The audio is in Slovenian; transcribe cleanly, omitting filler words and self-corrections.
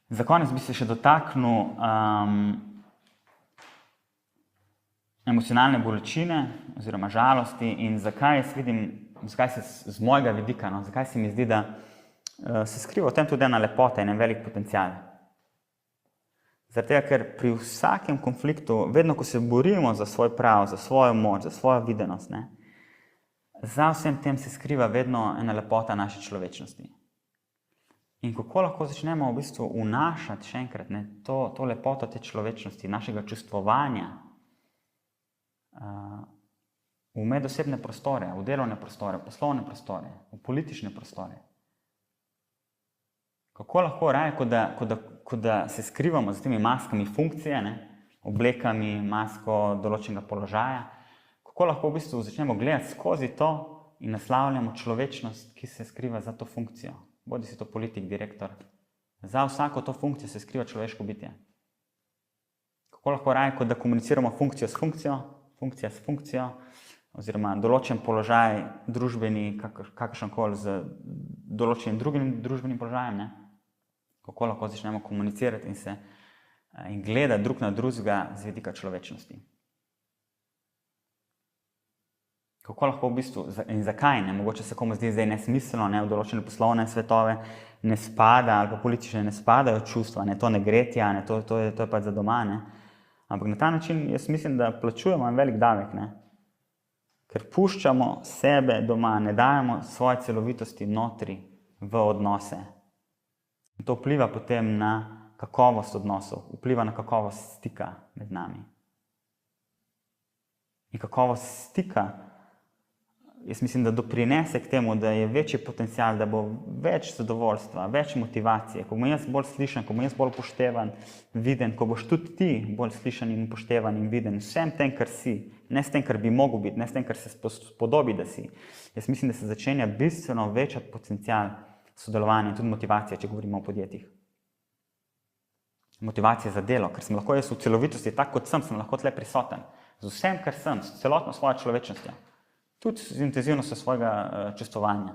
Za konec bi se še dotaknil emocionalne bolečine oziroma žalosti in zakaj jaz vidim, zakaj se z mojega vidika, zakaj se mi zdi, da se skriva v tem tudi ena lepota in en velik potencial. Zaradi tega, ker pri vsakem konfliktu, vedno ko se borimo za svoj prav, za svojo moč, za svojo videnost, za vsem tem se skriva vedno ena lepota naše človečnosti. In kako lahko začnemo v bistvu vnašati še enkrat to lepoto te človečnosti, našega čustvovanja v medosebne prostore, v delovne prostore, poslovne prostore, v politične prostore. Kako lahko raje, kot da se skrivamo za temi maskami funkcije, oblekami, masko določenega položaja, kako lahko v bistvu začnemo gledati skozi to in naslavljamo človečnost, ki se skriva za to funkcijo. Bodi si to politik, direktor. Za vsako to funkcijo se skriva človeško bitje. Kako lahko raje, kot da komuniciramo funkcijo s funkcijo, funkcija s funkcijo, oziroma določen položaj družbeni, kakršenkoli z določenim drugim družbenim položajem, kako lahko začnemo komunicirati in gledati drug na drugega z vidika človečnosti. Kako lahko v bistvu in zakaj, mogoče se komu zdi zdaj nesmiselno, v določene poslovne svetove ne spada ali pa politične ne spadajo čustva, to ne gre tja, to je pač za doma, Ampak na ta način jaz mislim, da plačujemo en velik davek, Ker puščamo sebe doma, ne dajemo svoje celovitosti notri v odnose. In to vpliva potem na kakovost odnosov, vpliva na kakovost stika med nami. In kakovost stika, jaz mislim, da doprinese k temu, da je večji potencial, da bo več zadovoljstva, več motivacije, ko bom jaz bolj slišan, ko bom jaz bolj upoštevan, viden, ko boš tudi ti bolj slišan in upoštevan in viden, vsem tem, kar si, ne s tem, kar bi mogel biti, ne s tem, kar se spodobi, da si. Jaz mislim, da se začenja bistveno večati potencial sodelovanja in tudi motivacije, če govorimo o podjetjih. Motivacija za delo, ker sem lahko jaz v celovitosti, tako kot sem lahko tle prisoten, z vsem, kar sem, s celotno svojo človečnostjo. Tudi z intenzivnostjo svojega čustvovanja.